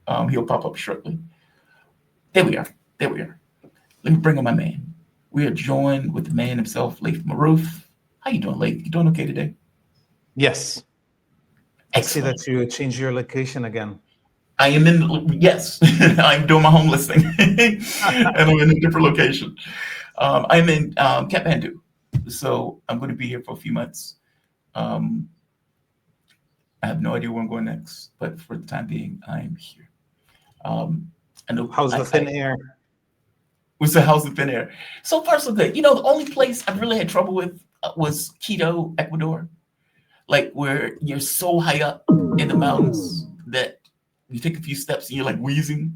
He'll pop up shortly. There we are. There we are. Let me bring on my man. We are joined with the man himself, Laith Marouf. How you doing, Laith? You doing okay today? Yes. I see Excellent. that you changed your location again. I am in, yes, I'm doing my homeless thing. And I'm in a different location. I'm in Kathmandu. So I'm going to be here for a few months. Um, I have no idea where I'm going next, but for the time being, I'm here. Um, I know How's the thin air? we said, how's the thin air? So far, so good. You know, the only place I've really had trouble with was Quito, Ecuador, like where you're so high up in the mountains that you take a few steps and you're like wheezing.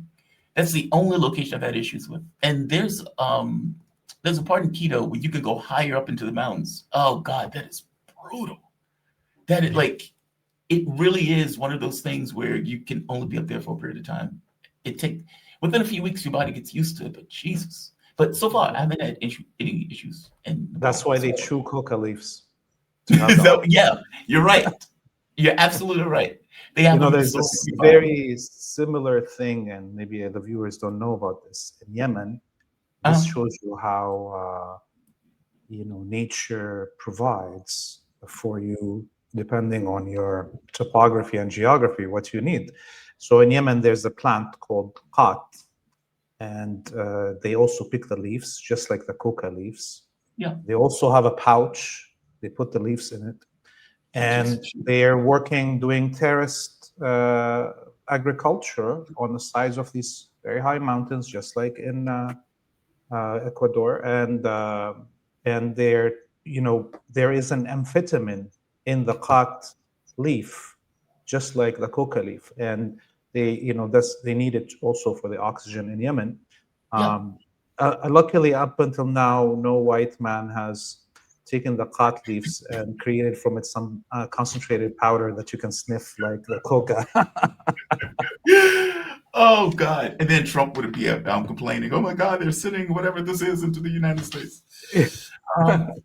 That's the only location I've had issues with. And there's a part in Quito where you can go higher up into the mountains. Oh God, that is brutal. That is like it really is one of those things where you can only be up there for a period of time. It take within a few weeks your body gets used to it, but Jesus. But so far I haven't had any issues in That's Nepal. why they So chew coca leaves to have the so oxygen. yeah, you're right. You're absolutely right. They have them There's so this nearby. very similar thing, and maybe the viewers don't know about this. In Yemen, this Um, shows you how nature provides for you depending on your topography and geography what you need. So in Yemen, there's a plant called qat, and they also pick the leaves just like the coca leaves. yeah, They also have a pouch. They put the leaves in it, and just they are working doing terraced agriculture on the sides of these very high mountains, just like in Ecuador, and there is an amphetamine in the qat leaf, just like the coca leaf, and they need it also for the oxygen in Yemen. yeah. Luckily, up until now, no white man has taken the qat leaves and created from it some concentrated powder that you can sniff like the coca. Oh God! And then Trump would be complaining. Oh my God, they're sending whatever this is into the United States.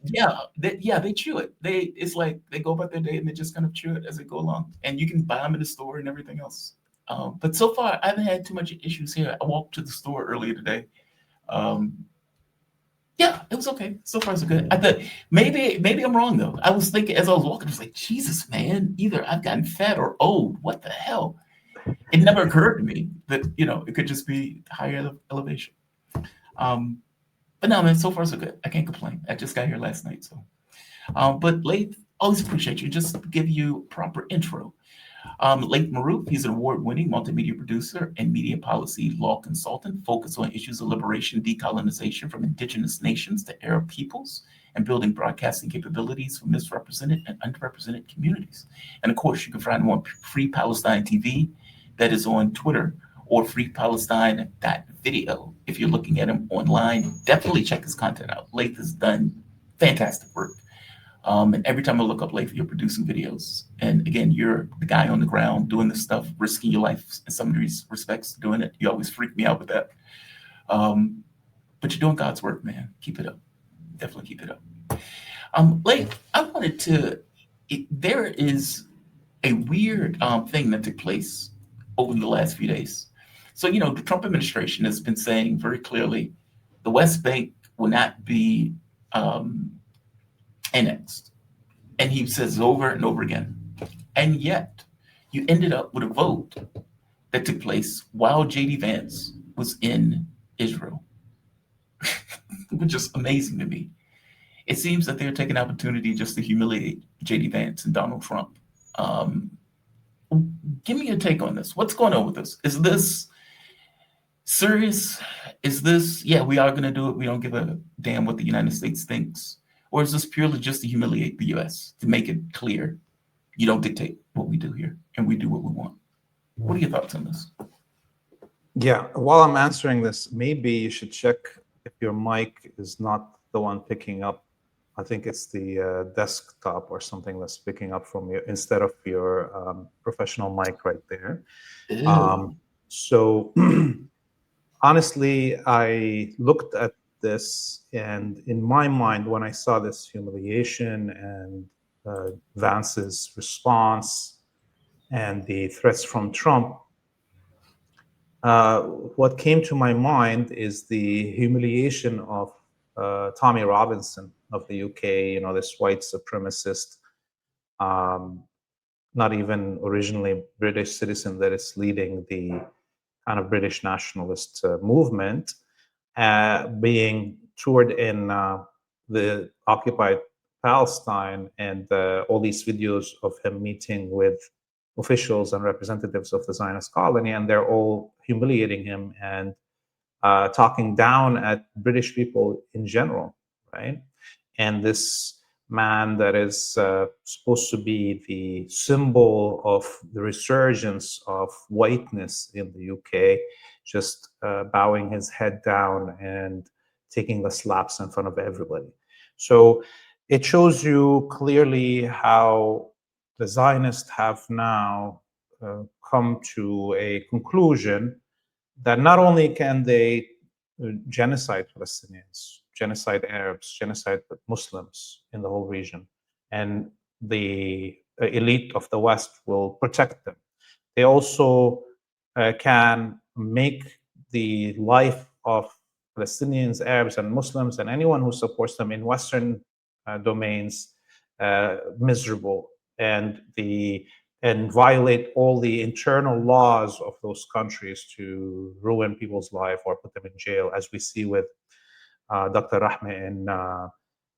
Yeah, they chew it. It's like they go about their day and they just kind of chew it as they go along, and you can buy them in the store and everything else. But so far, I haven't had too much issues here. I walked to the store earlier today. Um, yeah, it was okay. So far, so good. I thought maybe I'm wrong though. I was thinking as I was walking, I was like, Jesus, man, either I've gotten fat or old. What the hell? It never occurred to me that it could just be higher elevation. Um, but no, man, so far so good. I can't complain. I just got here last night, so. But Laith, always appreciate you. Just to give you proper intro. Laith Marouf, he's an award-winning multimedia producer and media policy law consultant focused on issues of liberation, decolonization from indigenous nations to Arab peoples, and building broadcasting capabilities for misrepresented and underrepresented communities. And of course, you can find him on Free Palestine TV, that is on Twitter, or freepalestine.video. If you're looking at him online, definitely check his content out. Laith has done fantastic work. And every time I look up Laith, you're producing videos. And again, you're the guy on the ground doing this stuff, risking your life in some of these respects, doing it. You always freak me out with that. But you're doing God's work, man. Keep it up. Definitely keep it up. Laith, I wanted to. There is a weird thing that took place over the last few days. So, the Trump administration has been saying very clearly the West Bank will not be annexed. And he says over and over again. And yet, you ended up with a vote that took place while J.D. Vance was in Israel, which is amazing to me. It seems that they're taking opportunity just to humiliate J.D. Vance and Donald Trump. Um, Give me your take on this. What's going on with this? Is this serious? Is this, yeah, we are going to do it. We don't give a damn what the United States thinks. Or is this purely just to humiliate the US, to make it clear you don't dictate what we do here and we do what we want? What are your thoughts on this? Yeah, while I'm answering this, maybe you should check if your mic is not the one picking up. I think it's the desktop or something that's picking up from you instead of your professional mic right there. Ew. So honestly, I looked at this, and in my mind, when I saw this humiliation and Vance's response and the threats from Trump, what came to my mind is the humiliation of Tommy Robinson of the UK, this white supremacist, um, not even originally British citizen that is leading the kind of British nationalist movement, being toured in the occupied Palestine, and all these videos of him meeting with officials and representatives of the Zionist colony, and they're all humiliating him and talking down at British people in general, right? And this man that is supposed to be the symbol of the resurgence of whiteness in the UK, just bowing his head down and taking the slaps in front of everybody. So it shows you clearly how the Zionists have now come to a conclusion that not only can they genocide Palestinians, genocide Arabs, genocide Muslims in the whole region, and the elite of the West will protect them. They also can make the life of Palestinians, Arabs, and Muslims, and anyone who supports them in Western domains miserable, and violate all the internal laws of those countries to ruin people's life or put them in jail, as we see with Dr. Rahma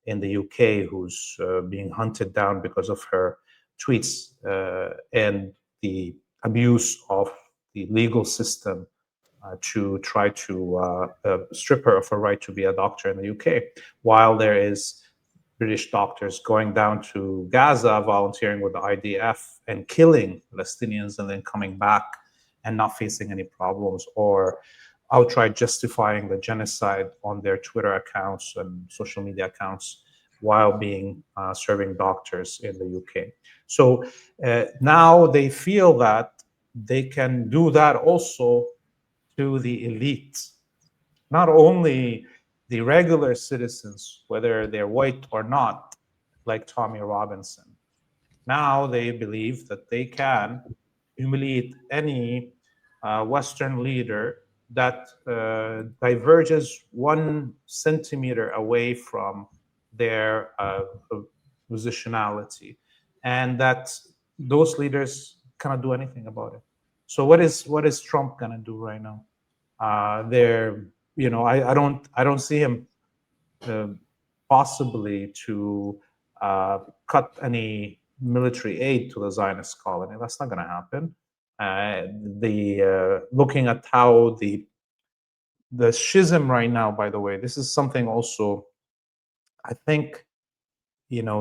in the UK, who's being hunted down because of her tweets and the abuse of the legal system to try to strip her of her right to be a doctor in the UK, while there is British doctors going down to Gaza, volunteering with the IDF and killing Palestinians, and then coming back and not facing any problems, or outright justifying the genocide on their Twitter accounts and social media accounts while being serving doctors in the UK. So now they feel that they can do that also to the elite, not only the regular citizens, whether they're white or not, like Tommy Robinson. Now they believe that they can humiliate any Western leader that diverges 1 centimeter away from their positionality, and that those leaders cannot do anything about it. So what is Trump gonna do right now? They're, I don't see him possibly to cut any military aid to the Zionist colony. That's not going to happen. Looking at how the schism right now, by the way, this is something also, I think,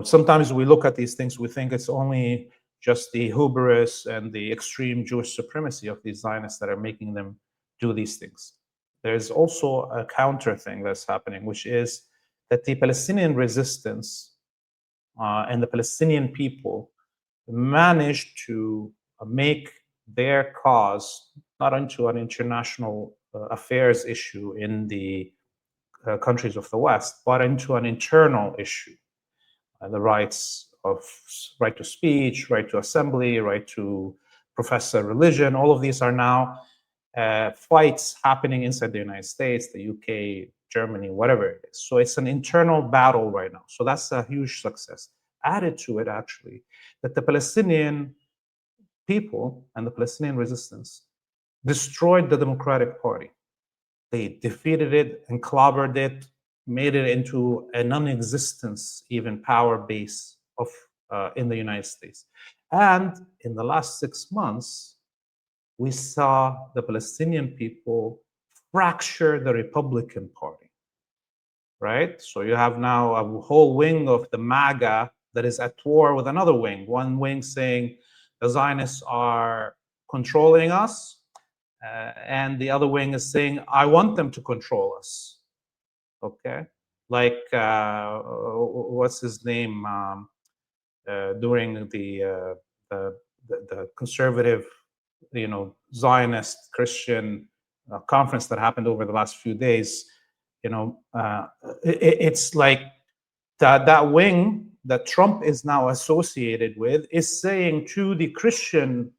sometimes we look at these things, we think it's only just the hubris and the extreme Jewish supremacy of these Zionists that are making them do these things. There's also a counter thing that's happening, which is that the Palestinian resistance and the Palestinian people managed to make their cause not into an international affairs issue in the countries of the West, but into an internal issue. The right to speech, right to assembly, right to profess a religion, all of these are now fights happening inside the United States, the UK, Germany, whatever it is. So it's an internal battle right now. So that's a huge success. Added to it, actually, that the Palestinian people and the Palestinian resistance destroyed the Democratic Party. They defeated it and clobbered it, made it into a non-existence even power base of in the United States. And in the last 6 months, we saw the Palestinian people fracture the Republican Party, right? So you have now a whole wing of the MAGA that is at war with another wing. One wing saying the Zionists are controlling us, and the other wing is saying, I want them to control us. Okay, like what's his name? During the conservative, Zionist Christian conference that happened over the last few days, it's like that wing that Trump is now associated with is saying to the Christian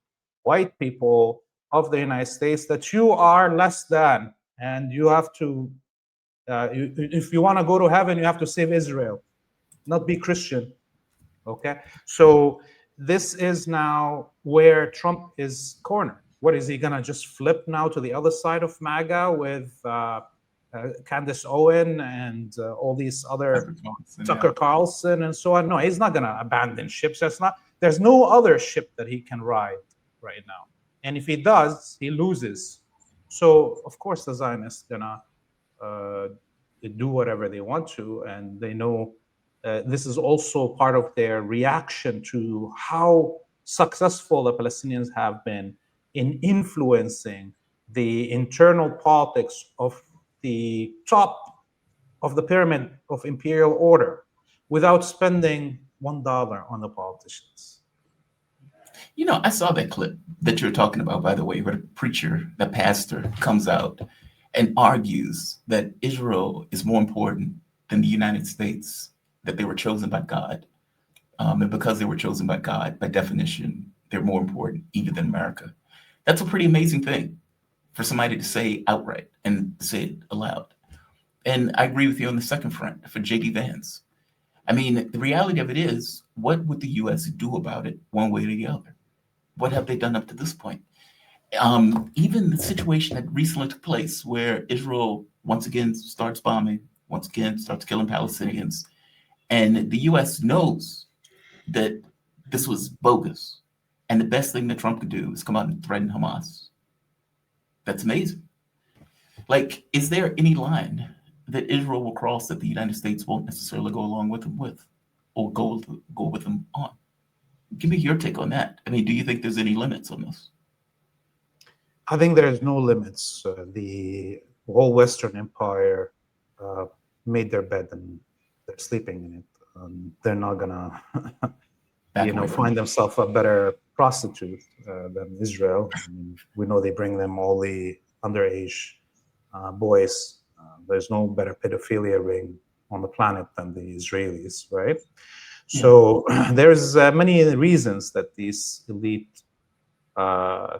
white people, of the United States that you are less than, and you have to, if you want to go to heaven, you have to save Israel, not be Christian. Okay, so this is now where Trump is cornered. What is he gonna just flip now to the other side of MAGA with Candace Owen and all these other Tucker Carlson and so on? No, he's not gonna abandon ships. That's not. There's no other ship that he can ride right now. And if he does, he loses. So of course the Zionists gonna uh, do whatever they want to, and they know this is also part of their reaction to how successful the Palestinians have been in influencing the internal politics of the top of the pyramid of imperial order without spending $1 on the politicians. You know, I saw that clip that you're talking about, by the way, where the preacher, the pastor, comes out and argues that Israel is more important than the United States, that they were chosen by God. And because they were chosen by God, by definition, they're more important even than America. That's a pretty amazing thing for somebody to say outright and say it aloud. And I agree with you on the second front for J.D. Vance. I mean, the reality of it is, what would the U.S. do about it one way or the other? What have they done up to this point? Even the situation that recently took place where Israel once again starts bombing, once again starts killing Palestinians, and the U.S. knows that this was bogus. And the best thing that Trump could do is come out and threaten Hamas. That's amazing. Like, is there any line that Israel will cross that the United States won't necessarily go along with them with, or go with them on? Give me your take on that. I mean, do you think there's any limits on this? I think there's no limits. The whole Western Empire made their bed and they're sleeping in it. They're not gonna, find themselves a better prostitute than Israel. I mean, we know they bring them all the underage boys. There's no better pedophilia ring on the planet than the Israelis, right? So there's many reasons that these elite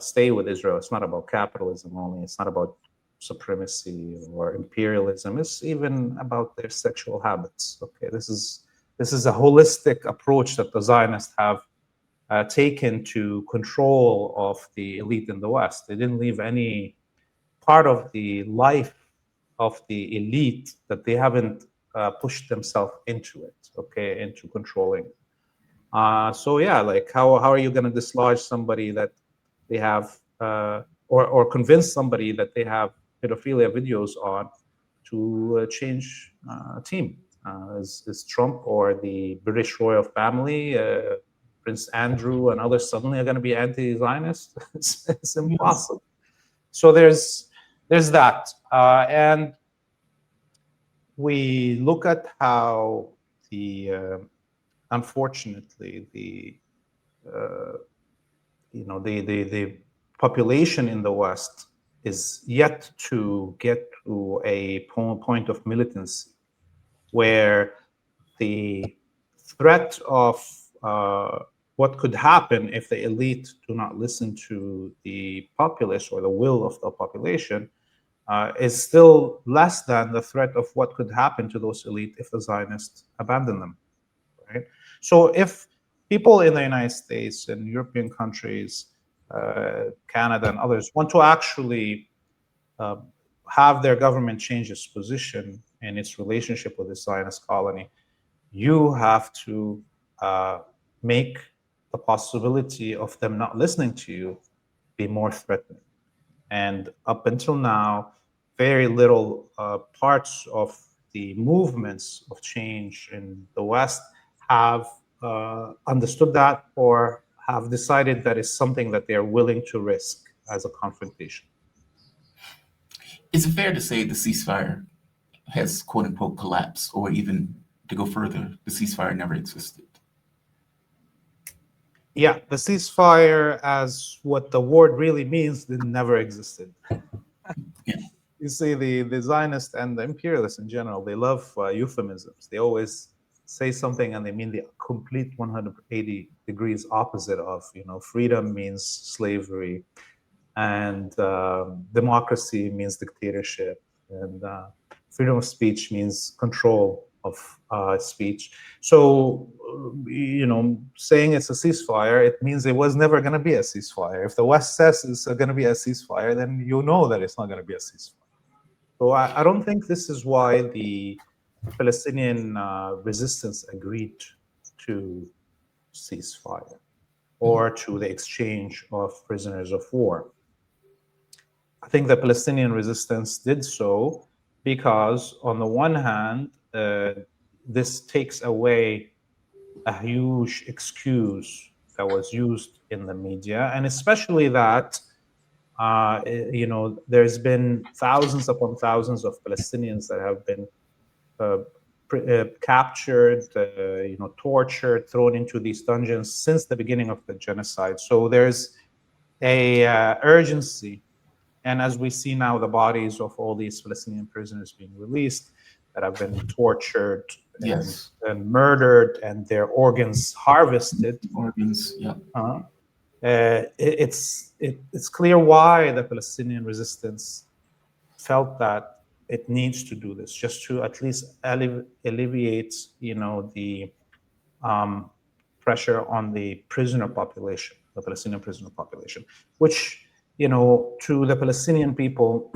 stay with Israel. It's not about capitalism only. It's not about supremacy or imperialism. It's even about their sexual habits. Okay, this is a holistic approach that the Zionists have taken to control of the elite in the West. They didn't leave any part of the life of the elite that they haven't pushed themselves into it. Okay, into controlling. So yeah, like how are you going to dislodge somebody that they have, or convince somebody that they have pedophilia videos on to change team? Is Trump or the British royal family, Prince Andrew and others suddenly are going to be anti-Zionist? It's impossible. So there's that, and we look at how the unfortunately the population in the West is yet to get to a point of militancy where the threat of what could happen if the elite do not listen to the populace or the will of the population is still less than the threat of what could happen to those elite if the Zionists abandon them, right? So if people in the United States and European countries, Canada and others want to actually have their government change its position in its relationship with the Zionist colony, you have to make the possibility of them not listening to you be more threatening. And up until now, very little parts of the movements of change in the West have understood that or have decided that it's something that they are willing to risk as a confrontation. Is it fair to say the ceasefire has quote unquote collapsed, or even to go further, the ceasefire never existed? Yeah, the ceasefire, as what the word really means, never existed. Yeah. You see, the Zionists and the imperialists in general, they love euphemisms. They always say something and they mean the complete 180 degrees opposite of, freedom means slavery. and democracy means dictatorship, and freedom of speech means control of speech. So, saying it's a ceasefire, it means it was never going to be a ceasefire. If the West says it's going to be a ceasefire, then you know that it's not going to be a ceasefire. So I don't think this is why the Palestinian resistance agreed to ceasefire or to the exchange of prisoners of war. I think the Palestinian resistance did so because, on the one hand, this takes away a huge excuse that was used in the media, and especially that there's been thousands upon thousands of Palestinians that have been uh, captured, tortured, thrown into these dungeons since the beginning of the genocide. So there's a urgency, and as we see now, the bodies of all these Palestinian prisoners being released that have been tortured Yes. and murdered, and their organs harvested. Organs. Yeah. It's clear why the Palestinian resistance felt that it needs to do this, just to at least alleviate, the pressure on the prisoner population, the Palestinian prisoner population, which, to the Palestinian people,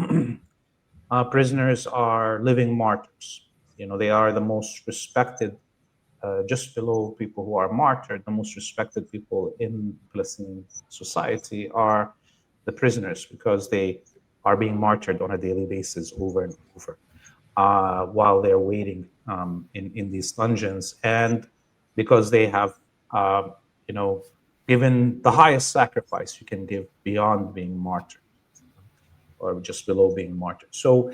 prisoners are living martyrs. They are the most respected, just below people who are martyred. The most respected people in Palestinian society are the prisoners, because they are being martyred on a daily basis over and over while they're waiting in these dungeons, and because they have, given the highest sacrifice you can give beyond being martyred, or just below being martyred. So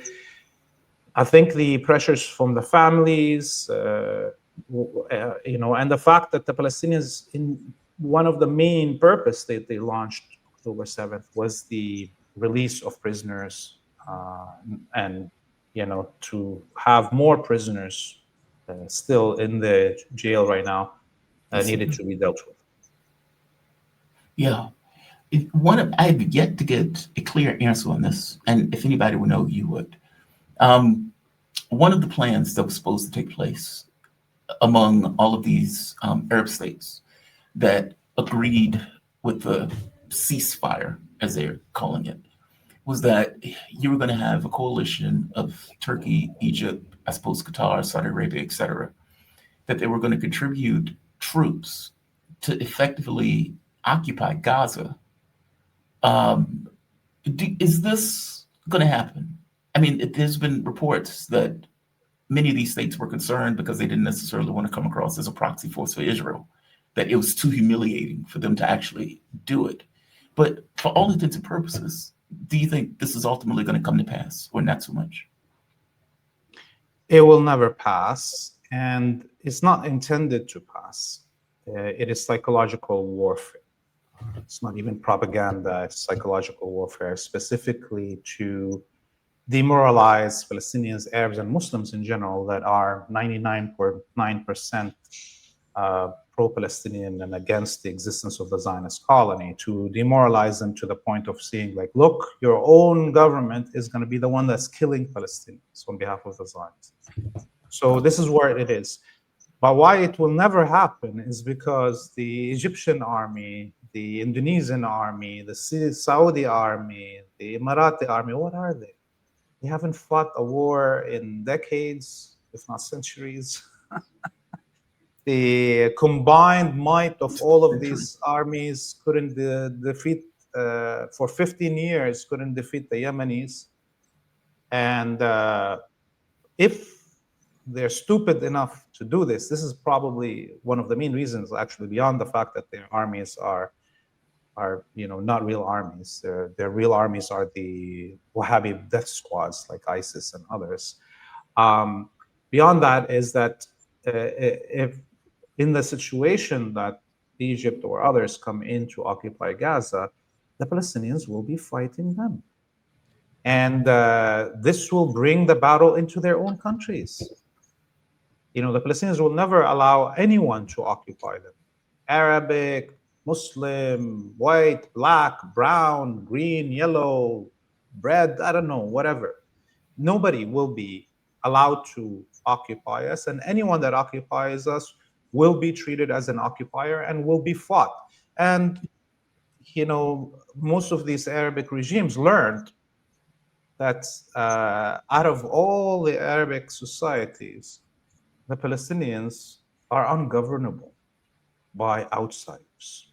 I think the pressures from the families, and the fact that the Palestinians, in one of the main purpose that they launched October 7th was the release of prisoners, and to have more prisoners still in the jail right now needed to be dealt with. Yeah. I have yet to get a clear answer on this, and if anybody would know, you would. One of the plans that was supposed to take place among all of these Arab states that agreed with the ceasefire, as they're calling it, was that you were going to have a coalition of Turkey, Egypt, I suppose Qatar, Saudi Arabia, etc., that they were going to contribute troops to effectively occupy Gaza. Um, is this going to happen? I mean, there's been reports that many of these states were concerned because they didn't necessarily want to come across as a proxy force for Israel, that it was too humiliating for them to actually do it. But for all intents and purposes, do you think this is ultimately going to come to pass, or not so much? It will never pass, and it's not intended to pass. It is psychological warfare. It's not even propaganda, it's psychological warfare, specifically to demoralize Palestinians, Arabs, and Muslims in general that are 99.9% pro-Palestinian and against the existence of the Zionist colony, to demoralize them to the point of saying, like, look, your own government is going to be the one that's killing Palestinians on behalf of the Zionists. So this is where it is. But why it will never happen is because the Egyptian army, the Indonesian army, the Saudi army, the Emirati army, what are they? They haven't fought a war in decades, if not centuries. The combined might of all of these armies couldn't defeat, for 15 years, couldn't defeat the Yemenis. And if they're stupid enough to do this is probably one of the main reasons, actually, beyond the fact that their armies are not real armies. Their real armies are the Wahhabi death squads like ISIS and others. Beyond that is that if in the situation that Egypt or others come in to occupy Gaza, the Palestinians will be fighting them. And this will bring the battle into their own countries. The Palestinians will never allow anyone to occupy them. Arabic, Muslim, white, black, brown, green, yellow, red, I don't know, whatever. Nobody will be allowed to occupy us, and anyone that occupies us will be treated as an occupier and will be fought. And most of these Arabic regimes learned that out of all the Arabic societies, the Palestinians are ungovernable by outsiders.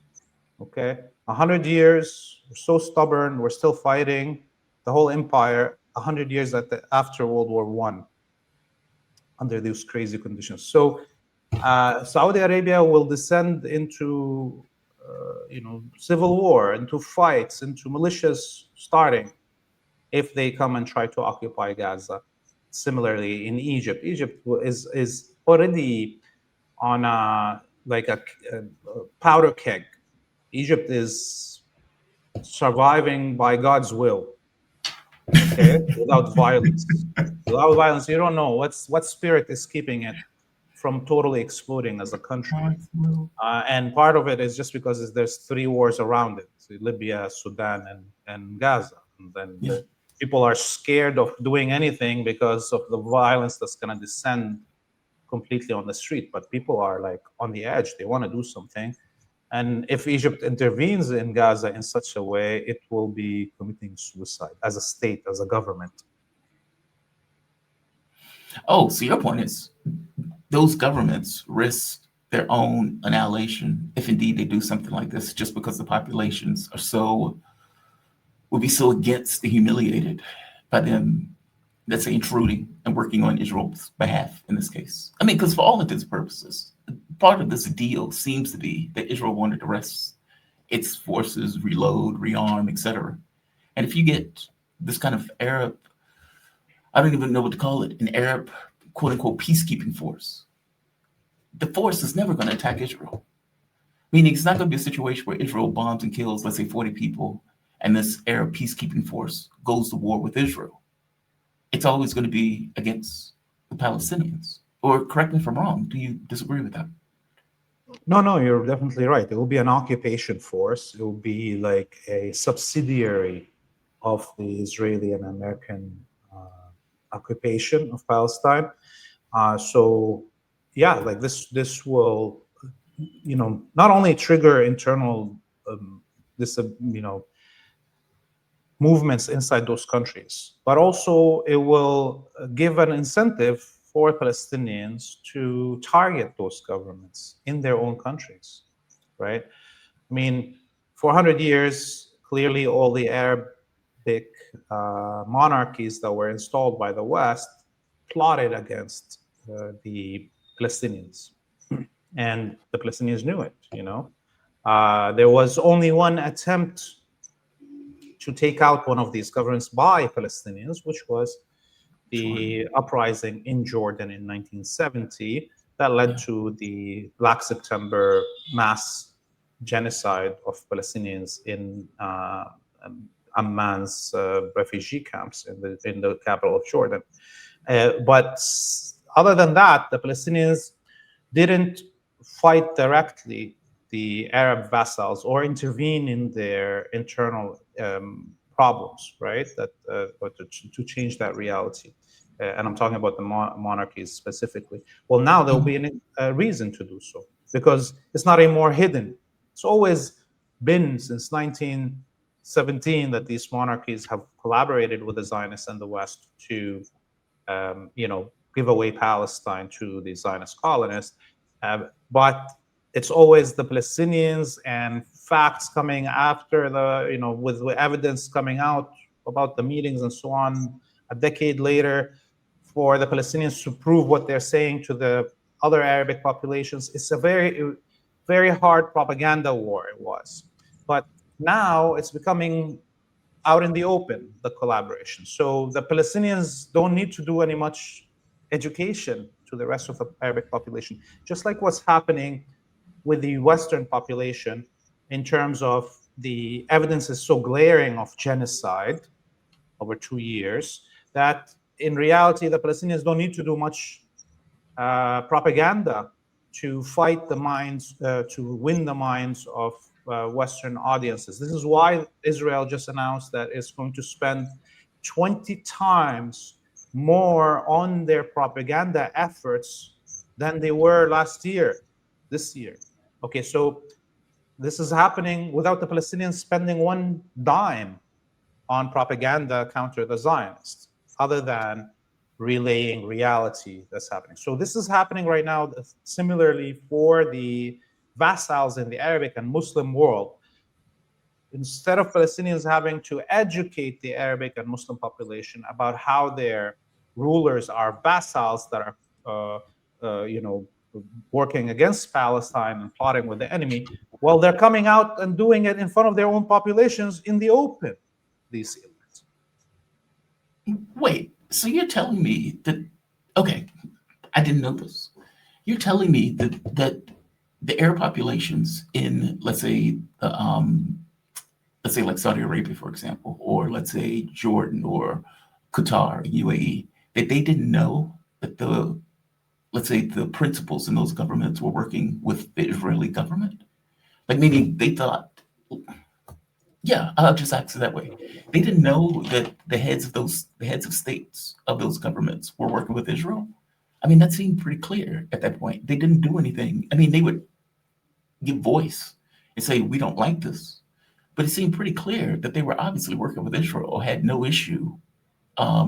Okay, 100 years, we're so stubborn, we're still fighting the whole empire. 100 years after World War One, under these crazy conditions. So Saudi Arabia will descend into civil war, into fights, into militias starting if they come and try to occupy Gaza. Similarly, in Egypt, Egypt is already on a powder keg. Egypt is surviving by God's will, okay, without violence. Without violence, you don't know what spirit is keeping it from totally exploding as a country. And part of it is just because there's three wars around it: Libya, Sudan, and Gaza. And then Yeah. people are scared of doing anything because of the violence that's going to descend completely on the street. But people are like on the edge; they want to do something. And if Egypt intervenes in Gaza in such a way, it will be committing suicide as a state, as a government. Oh, so your point is those governments risk their own annihilation if indeed they do something like this, just because the populations are so would be so against the humiliated by them, let's say, intruding and working on Israel's behalf in this case. I mean, because for all intents and purposes, part of this deal seems to be that Israel wanted to rest its forces, reload, rearm, etc. And if you get this kind of Arab, I don't even know what to call it, an Arab quote unquote peacekeeping force, the force is never going to attack Israel. Meaning it's not going to be a situation where Israel bombs and kills, let's say, 40 people, and this Arab peacekeeping force goes to war with Israel. It's always going to be against the Palestinians. Or correct me if I'm wrong. Do you disagree with that? No, you're definitely right. It will be an occupation force. It will be like a subsidiary of the Israeli and American occupation of Palestine. So, yeah, like this will, not only trigger internal, this, movements inside those countries, but also it will give an incentive for Palestinians to target those governments in their own countries, right? I mean, for 100 years, clearly all the Arabic monarchies that were installed by the West plotted against the Palestinians. And the Palestinians knew it, There was only one attempt to take out one of these governments by Palestinians, which was the uprising in Jordan in 1970 that led to the Black September mass genocide of Palestinians in Amman's refugee camps in the capital of Jordan. But other than that, the Palestinians didn't fight directly the Arab vassals or intervene in their internal problems, right? To change that reality. And I'm talking about the monarchies specifically. Well, now there will be a reason to do so because it's not anymore hidden. It's always been since 1917 that these monarchies have collaborated with the Zionists and the West to, give away Palestine to the Zionist colonists. But it's always the Palestinians and facts coming after with evidence coming out about the meetings and so on a decade later for the Palestinians to prove what they're saying to the other Arabic populations. It's a very, very hard propaganda war, it was. But now it's becoming out in the open, the collaboration. So the Palestinians don't need to do any much education to the rest of the Arabic population, just like what's happening with the Western population in terms of the evidence is so glaring of genocide over 2 years that in reality, the Palestinians don't need to do much propaganda to fight the minds, to win the minds of Western audiences. This is why Israel just announced that it's going to spend 20 times more on their propaganda efforts than they were last year, this year. Okay, so this is happening without the Palestinians spending one dime on propaganda counter the Zionists, other than relaying reality that's happening. So this is happening right now, similarly for the vassals in the Arabic and Muslim world. Instead of Palestinians having to educate the Arabic and Muslim population about how their rulers are vassals that are, working against Palestine and plotting with the enemy, well, they're coming out and doing it in front of their own populations in the open. These Wait, so you're telling me that? Okay, I didn't know this. You're telling me that the Arab populations in, let's say like Saudi Arabia, for example, or let's say Jordan or Qatar, UAE, that they didn't know that the, let's say, the principals in those governments were working with the Israeli government? Like, meaning they thought, yeah, I'll just ask it that way. They didn't know that the heads of states of those governments were working with Israel. I mean, that seemed pretty clear at that point. They didn't do anything. I mean, they would give voice and say, we don't like this. But it seemed pretty clear that they were obviously working with Israel or had no issue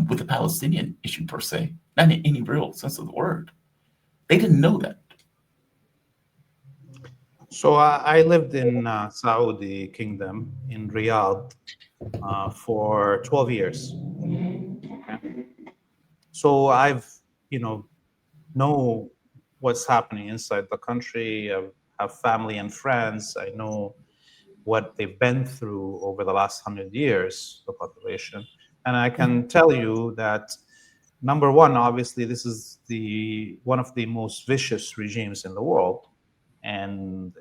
with the Palestinian issue per se, not in any real sense of the word. They didn't know that. So I lived in Saudi Kingdom in Riyadh for 12 years. Okay. So I've, you know what's happening inside the country. I have family and friends. I know what they've been through over the last 100 years, the population. And I can tell you that, number one, obviously, this is one of the most vicious regimes in the world. And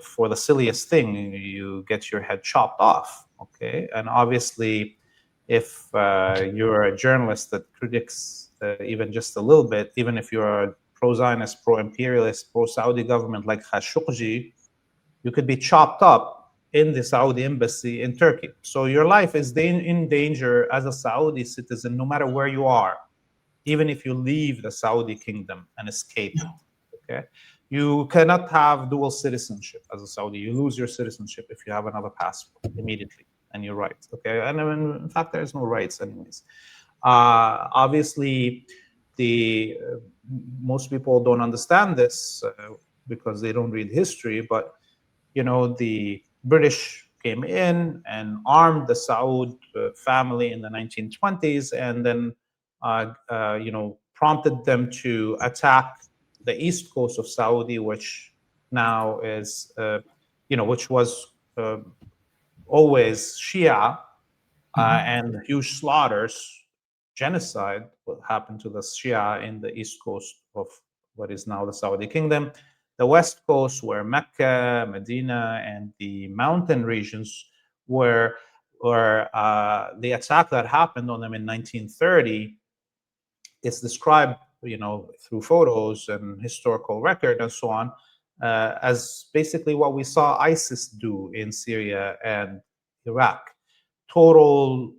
for the silliest thing, you get your head chopped off. Okay, and obviously, if you're a journalist that critiques even just a little bit, even if you're a pro-Zionist, pro-imperialist, pro-Saudi government like Khashoggi, you could be chopped up in the Saudi embassy in Turkey. So your life is in danger as a Saudi citizen, no matter where you are, even if you leave the Saudi kingdom and escape it. Okay, you cannot have dual citizenship as a Saudi. You lose your citizenship if you have another passport immediately, and your rights. Okay, and in fact, there is no rights anyways. Obviously, the most people don't understand this because they don't read history. But the British came in and armed the Saud family in the 1920s, and then prompted them to attack the east coast of Saudi, which now is, which was always Shia, and huge slaughters, genocide, what happened to the Shia in the east coast of what is now the Saudi kingdom. The west coast, where Mecca, Medina, and the mountain regions where the attack that happened on them in 1930 is described, through photos and historical record and so on, as basically what we saw ISIS do in Syria and Iraq. Total,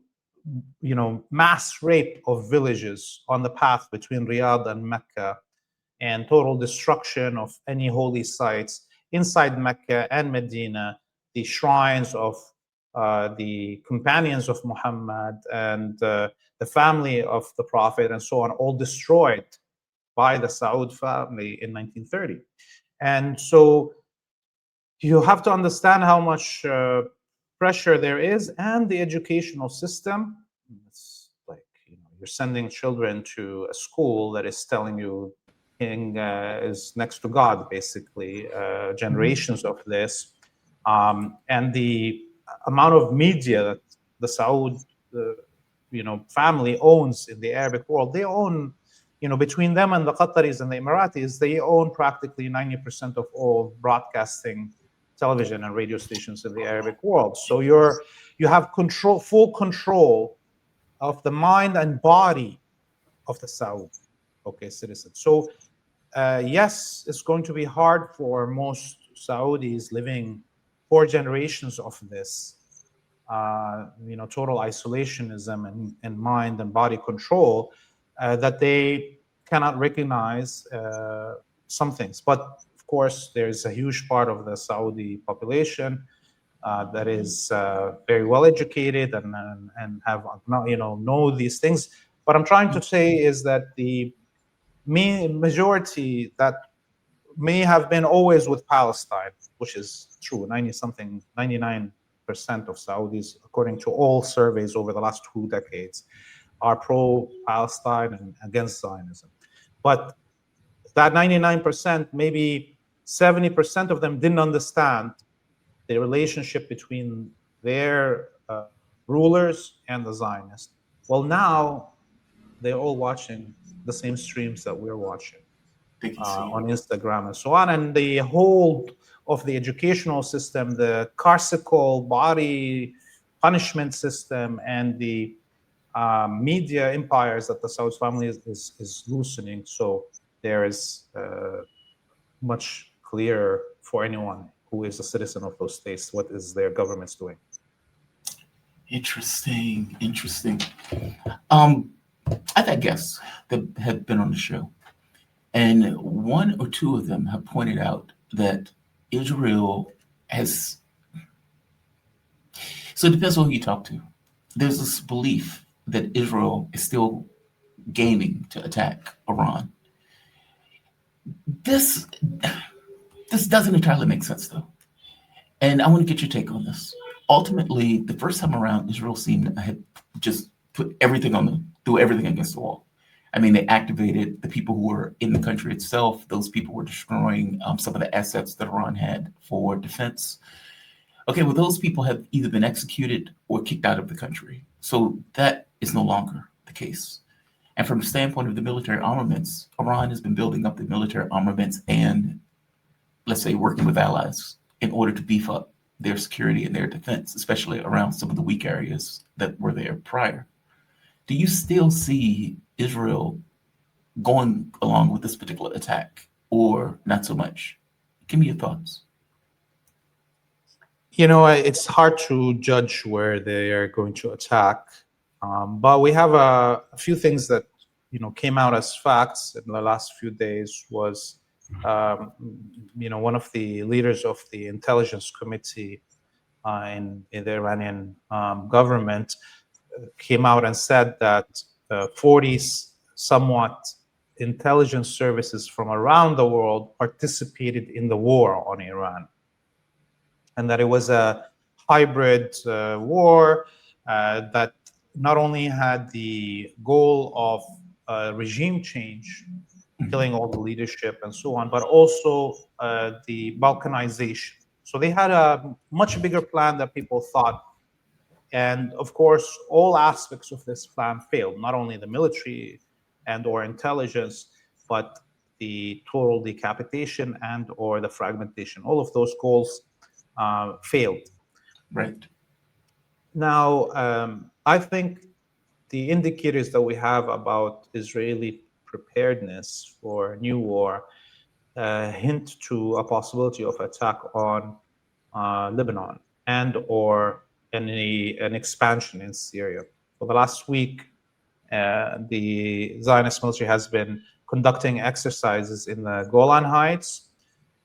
mass rape of villages on the path between Riyadh and Mecca, and total destruction of any holy sites inside Mecca and Medina, the shrines of the companions of Muhammad and the family of the Prophet and so on, all destroyed by the Saud family in 1930. And so you have to understand how much pressure there is, and the educational system. It's like, you're sending children to a school that is telling you king is next to God, basically, generations of this. And the amount of media that the Saud family owns in the Arabic world, they own, between them and the Qataris and the Emiratis, they own practically 90% of all broadcasting television and radio stations in the Arabic world. So you have full control of the mind and body of the Saud, citizens. So yes, it's going to be hard for most Saudis living generations of this, total isolationism and mind and body control, that they cannot recognize some things. But of course, there's a huge part of the Saudi population that is very well educated and have know these things. What I'm trying to say is that the majority that may have been always with Palestine, which is true, 99% of Saudis, according to all surveys over the last 2 decades, are pro-Palestine and against Zionism. But that 99%, maybe 70% of them didn't understand the relationship between their rulers and the Zionists. Well, now they're all watching the same streams that we're watching on Instagram and so on. And the whole of the educational system, the carceral body punishment system, and the media empires that the Saudi family is loosening. So there is much clearer for anyone who is a citizen of those states what is their governments doing. Interesting. I've had guests that have been on the show, and one or two of them have pointed out that Israel has. So it depends on who you talk to. There's this belief that Israel is still gaming to attack Iran. This doesn't entirely make sense, though. And I want to get your take on this. Ultimately, the first time around, Israel seemed to have just threw everything against the wall. I mean, they activated the people who were in the country itself. Those people were destroying some of the assets that Iran had for defense. Okay, well, those people have either been executed or kicked out of the country. So that is no longer the case. And from the standpoint of the military armaments, Iran has been building up the military armaments and, let's say, working with allies in order to beef up their security and their defense, especially around some of the weak areas that were there prior. Do you still see Israel going along with this particular attack, or not so much? Give me your thoughts. It's hard to judge where they are going to attack, but we have a few things that came out as facts in the last few days. Was one of the leaders of the intelligence committee in the Iranian government came out and said that 40 somewhat intelligence services from around the world participated in the war on Iran, and that it was a hybrid war that not only had the goal of regime change, killing all the leadership and so on, but also the balkanization. So they had a much bigger plan than people thought. And of course, all aspects of this plan failed, not only the military and or intelligence, but the total decapitation and or the fragmentation. All of those goals failed. Right. Now, I think the indicators that we have about Israeli preparedness for a new war hint to a possibility of attack on Lebanon and or an expansion in Syria. For the last week, the Zionist military has been conducting exercises in the Golan Heights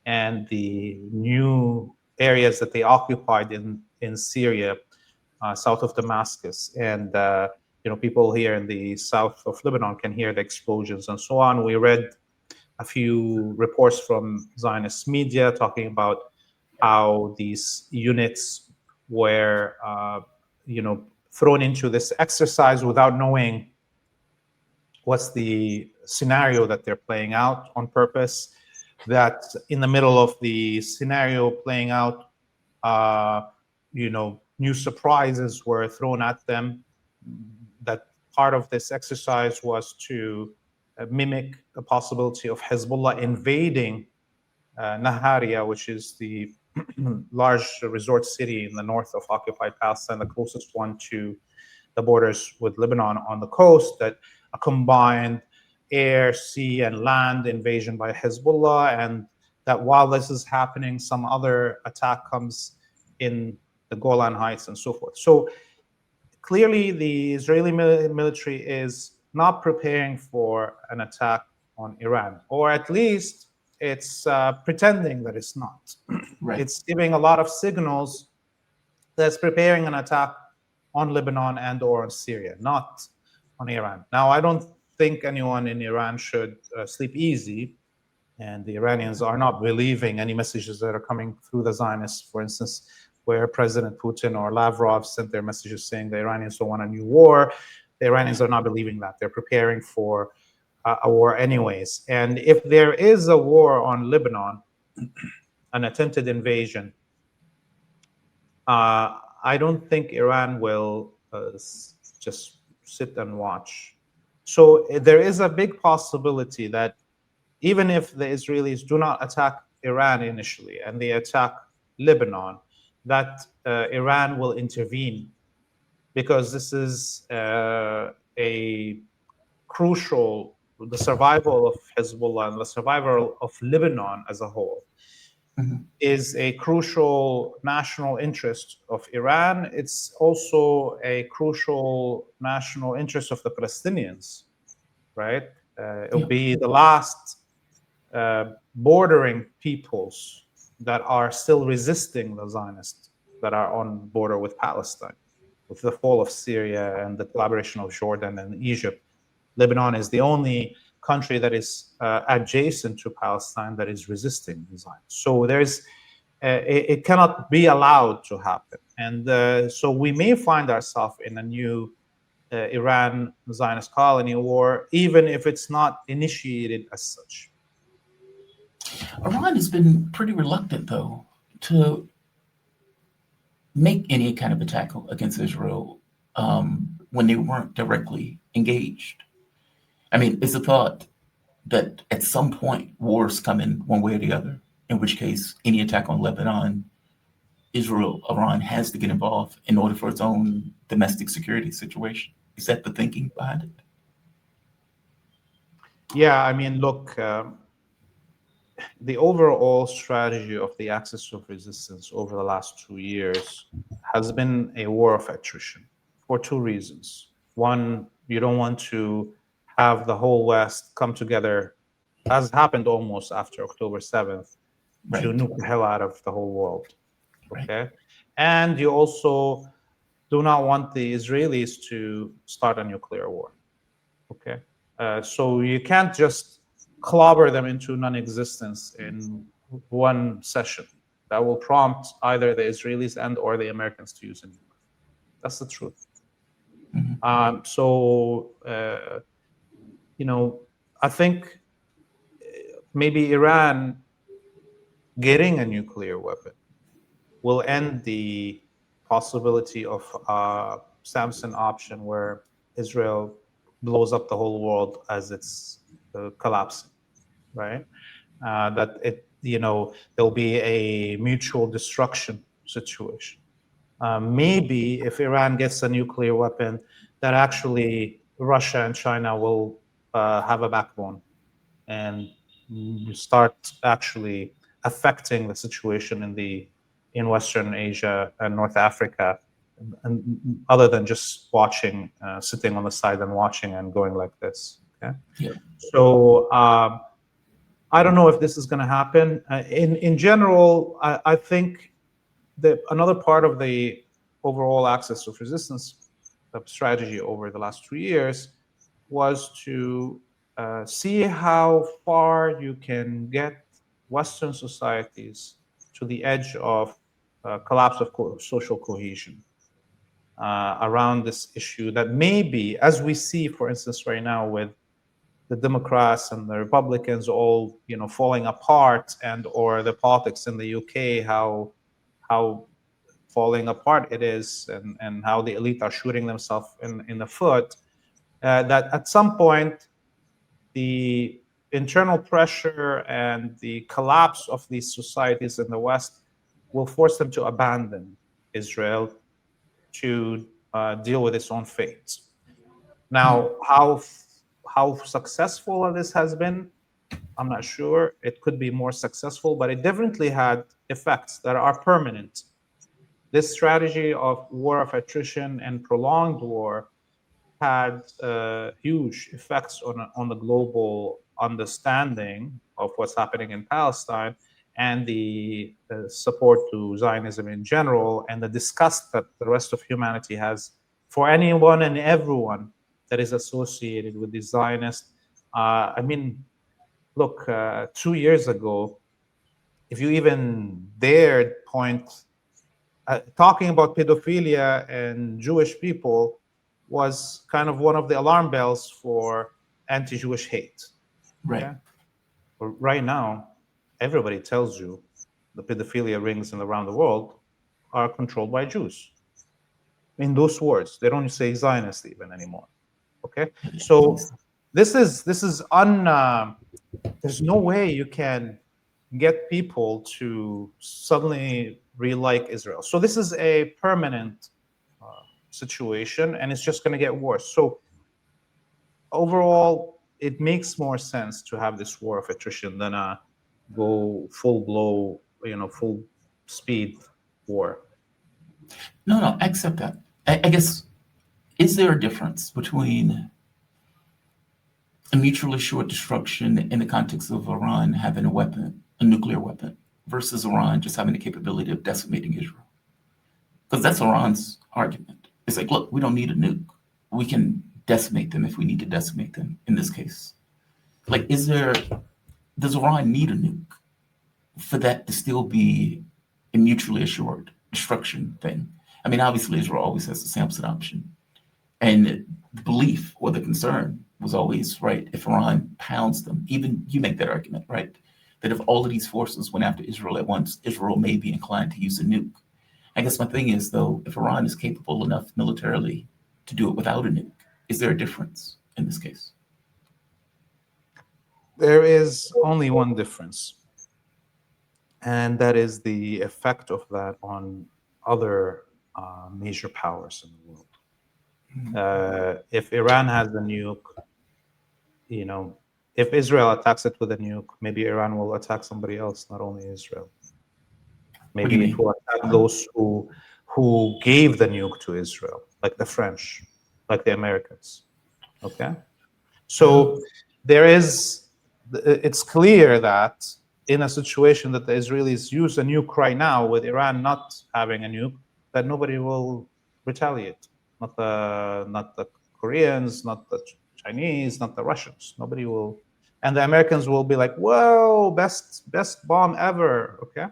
and the new areas that they occupied in Syria, south of Damascus. And people here in the south of Lebanon can hear the explosions and so on. We read a few reports from Zionist media talking about how these units were, thrown into this exercise without knowing what's the scenario that they're playing out on purpose. That in the middle of the scenario playing out, new surprises were thrown at them. That part of this exercise was to mimic the possibility of Hezbollah invading Naharia, which is the large resort city in the north of occupied Palestine, the closest one to the borders with Lebanon on the coast, that a combined air, sea, and land invasion by Hezbollah, and that while this is happening, some other attack comes in the Golan Heights and so forth. So clearly, the Israeli military is not preparing for an attack on Iran, or at least it's pretending that it's not. Right. It's giving a lot of signals that it's preparing an attack on Lebanon and or on Syria, not on Iran. Now, I don't think anyone in Iran should sleep easy, and the Iranians are not believing any messages that are coming through the Zionists, for instance, where President Putin or Lavrov sent their messages saying the Iranians don't want a new war. The Iranians are not believing that. They're preparing for a war anyways. And if there is a war on Lebanon, an attempted invasion, I don't think Iran will just sit and watch. So there is a big possibility that even if the Israelis do not attack Iran initially and they attack Lebanon, that Iran will intervene, because this is a crucial, the survival of Hezbollah and the survival of Lebanon as a whole is a crucial national interest of Iran. It's also a crucial national interest of the Palestinians, right? It'll be the last bordering peoples that are still resisting the Zionists, that are on border with Palestine. With the fall of Syria and the collaboration of Jordan and Egypt, Lebanon is the only country that is adjacent to Palestine that is resisting the Zionists. So it cannot be allowed to happen. And so we may find ourselves in a new Iran Zionist colony war, even if it's not initiated as such. Iran has been pretty reluctant, though, to make any kind of attack against Israel when they weren't directly engaged. I mean, it's a thought that at some point wars come in one way or the other, in which case any attack on Lebanon, Israel, Iran has to get involved in order for its own domestic security situation. Is that the thinking behind it? Yeah, I mean, look, the overall strategy of the axis of resistance over the last 2 years has been a war of attrition for two reasons. One, you don't want to have the whole West come together, as happened almost after October 7th, to Right. nuke the hell out of the whole world. Right. Okay. And you also do not want the Israelis to start a nuclear war. Okay. So you can't just clobber them into non-existence in one session. That will prompt either the Israelis and or the Americans to use a nuke. That's the truth. So I think maybe Iran getting a nuclear weapon will end the possibility of a Samson option where Israel blows up the whole world as it's collapsing, right? That there'll be a mutual destruction situation. Maybe if Iran gets a nuclear weapon, that actually Russia and China will have a backbone and start actually affecting the situation in Western Asia and North Africa, and other than just watching, sitting on the side and watching and going like this. Okay. Yeah. So I don't know if this is going to happen. In general, I think that another part of the overall axis of resistance strategy over the last 2 years was to see how far you can get Western societies to the edge of collapse of social cohesion around this issue that maybe, as we see, for instance, right now with the Democrats and the Republicans all falling apart, and or the politics in the UK, how falling apart it is, and how the elite are shooting themselves in the foot, that at some point the internal pressure and the collapse of these societies in the West will force them to abandon Israel to deal with its own fate. Now, how successful this has been, I'm not sure. It could be more successful, but it definitely had effects that are permanent this strategy of war of attrition and prolonged war had huge effects on the global understanding of what's happening in Palestine and the support to Zionism in general, and the disgust that the rest of humanity has for anyone and everyone that is associated with the Zionist. I mean, look, 2 years ago, if you even dared point, talking about pedophilia and Jewish people was kind of one of the alarm bells for anti-Jewish hate. Right. Okay? But right now, everybody tells you the pedophilia rings around the world are controlled by Jews. In those words, they don't say Zionist even anymore. Okay, so this is there's no way you can get people to suddenly re-like Israel. So this is a permanent situation, and it's just going to get worse. So overall, it makes more sense to have this war of attrition than a go full blow, full speed war. No, I accept that. I guess, is there a difference between a mutually assured destruction in the context of Iran having a weapon, a nuclear weapon, versus Iran just having the capability of decimating Israel? Because that's Iran's argument. It's like, look, we don't need a nuke. We can decimate them if we need to decimate them in this case. Like, does Iran need a nuke for that to still be a mutually assured destruction thing? I mean, obviously, Israel always has the Samson option. And the belief or the concern was always, right, if Iran pounds them, even you make that argument, right, that if all of these forces went after Israel at once, Israel may be inclined to use a nuke. I guess my thing is, though, if Iran is capable enough militarily to do it without a nuke, is there a difference in this case? There is only one difference, and that is the effect of that on other major powers in the world. If Iran has a nuke, if Israel attacks it with a nuke, maybe Iran will attack somebody else, not only Israel. Maybe it will attack those who gave the nuke to Israel, like the French, like the Americans. Okay, so it's clear that in a situation that the Israelis use a nuke right now, with Iran not having a nuke, that nobody will retaliate. Not the Koreans, not the Chinese, not the Russians. Nobody will, and the Americans will be like, "Whoa, best bomb ever!" Okay.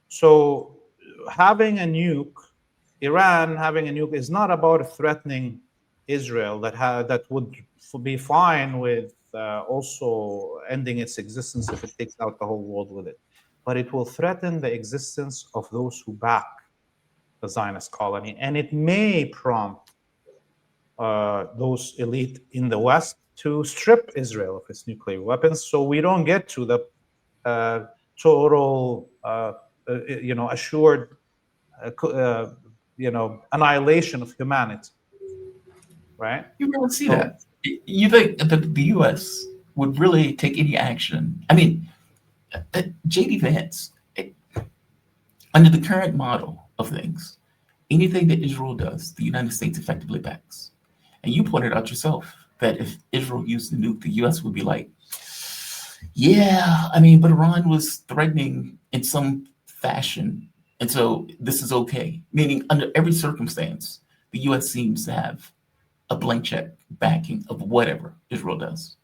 So having a nuke, Iran having a nuke, is not about threatening Israel. That would be fine with also ending its existence if it takes out the whole world with it. But it will threaten the existence of those who back the Zionist colony, and it may prompt those elite in the West to strip Israel of its nuclear weapons, so we don't get to the total, assured, annihilation of humanity, right? You really see that? You think that the U.S. would really take any action? I mean, J.D. Vance, under the current model of things, anything that Israel does, the United States effectively backs. And you pointed out yourself that if Israel used the nuke, the U.S. would be like, yeah, I mean, but Iran was threatening in some fashion, and so this is okay. Meaning, under every circumstance, the U.S. seems to have a blank check backing of whatever Israel does.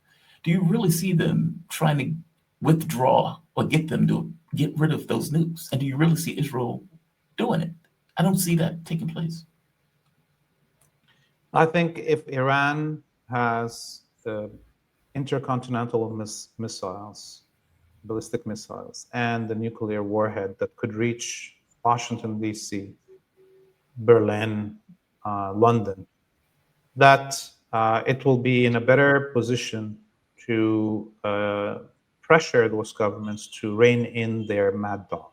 Do you really see them trying to withdraw or get them to get rid of those nukes? And do you really see Israel doing it? I don't see that taking place. I think if Iran has the intercontinental missiles, ballistic missiles, and the nuclear warhead that could reach Washington, D.C., Berlin, London, that it will be in a better position to pressure those governments to rein in their mad dog.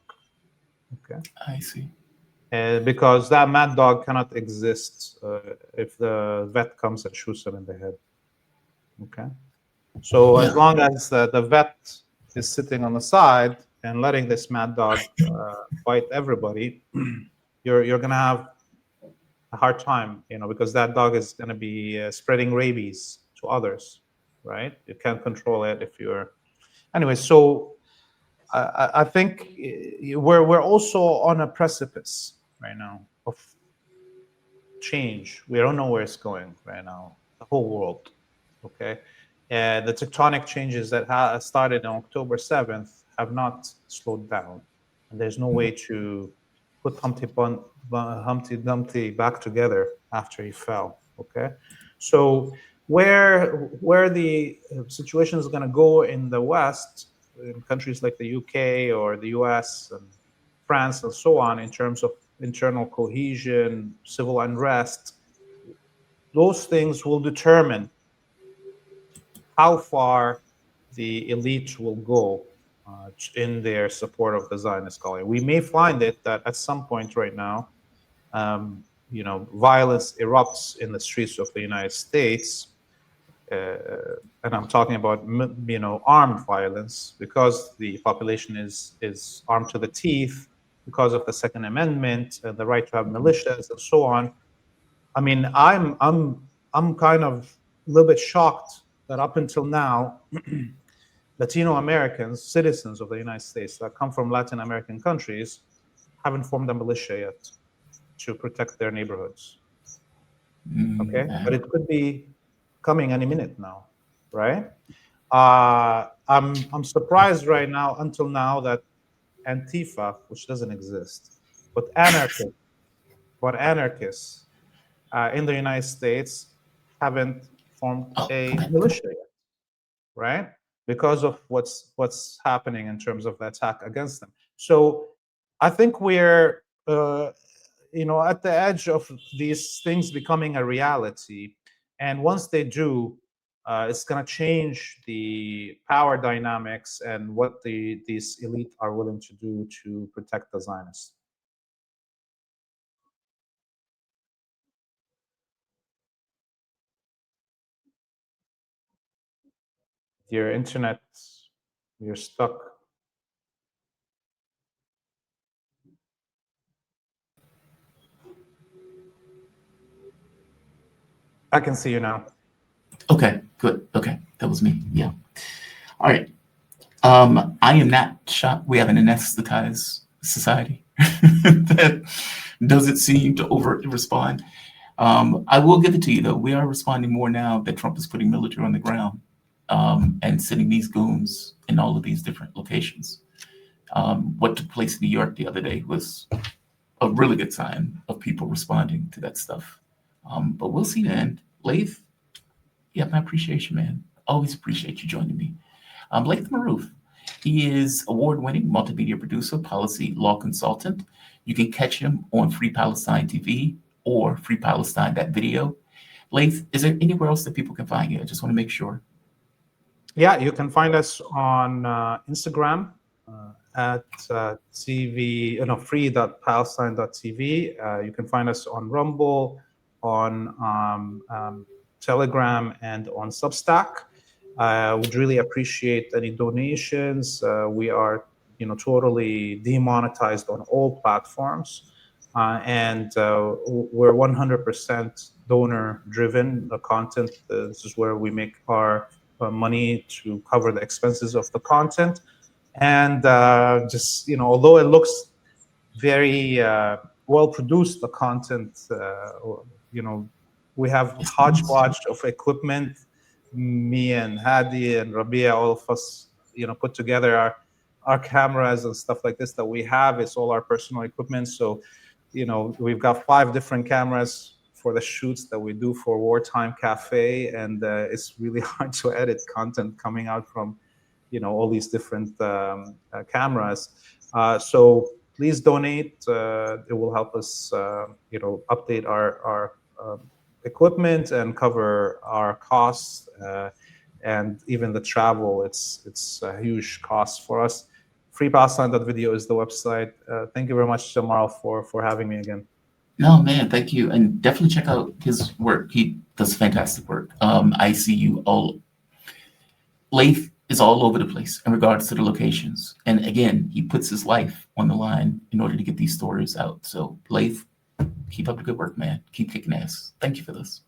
Okay, I see. because that mad dog cannot exist if the vet comes and shoots them in the head. Okay, so as long as the vet is sitting on the side and letting this mad dog bite everybody, you're gonna have a hard time, because that dog is gonna be spreading rabies to others, right? You can't control it if you're anyway. So I think we're also on a precipice right now of change. We don't know where it's going right now. The whole world, okay. And the tectonic changes that started on October 7th have not slowed down, and there's no way to put Humpty Dumpty back together after he fell. Okay, so where the situation is going to go in the West, in countries like the UK or the US and France and so on, in terms of internal cohesion, civil unrest, those things will determine how far the elite will go in their support of the Zionist cause. We may find it that at some point right now, violence erupts in the streets of the United States, and I'm talking about armed violence, because the population is armed to the teeth because of the Second Amendment, the right to have militias, and so on. I mean, I'm kind of a little bit shocked that up until now, Latino Americans, citizens of the United States that come from Latin American countries, haven't formed a militia yet to protect their neighborhoods. Okay, but it could be coming any minute now, right? I'm surprised right now, until now, that Antifa, which doesn't exist, but anarchists in the United States haven't formed a militia yet, right? Because of what's happening in terms of the attack against them. So I think we're at the edge of these things becoming a reality, and once they do, it's going to change the power dynamics and what these elite are willing to do to protect the Zionists. Your internet, you're stuck. I can see you now. Okay, good. Okay, that was me. Yeah. All right. I am not shocked. We have an anesthetized society that doesn't seem to overtly respond. I will give it to you, though. We are responding more now that Trump is putting military on the ground and sending these goons in all of these different locations. What took place in New York the other day was a really good sign of people responding to that stuff. But we'll see then. Laith, you have my appreciation, man. Always appreciate you joining me. Laith Marouf. He is award-winning multimedia producer, policy law consultant. You can catch him on Free Palestine TV or Free Palestine, that video. Laith, is there anywhere else that people can find you? I just want to make sure. Yeah, you can find us on Instagram at free.palestine.tv. You can find us on Rumble, on Telegram, and on Substack. Would really appreciate any donations. We are, totally demonetized on all platforms, and we're 100% donor-driven. The content, this is where we make our money to cover the expenses of the content. And just, although it looks very well produced, the content, we have hodgepodge of equipment. Me and Hadi and Rabia, all of us, put together our cameras and stuff like this that we have. It's all our personal equipment. So, we've got 5 different cameras for the shoots that we do for Wartime Cafe, and it's really hard to edit content coming out from, all these different cameras. So please donate. It will help us, update our equipment and cover our costs, and even the travel. It's a huge cost for us. FreePalestine.video is the website. Thank you very much, Jamal, for having me again. No, man, thank you. And definitely check out his work. He does fantastic work. I see you all. Laith, is all over the place in regards to the locations. And again, he puts his life on the line in order to get these stories out. So Laith, keep up the good work, man. Keep kicking ass. Thank you for this.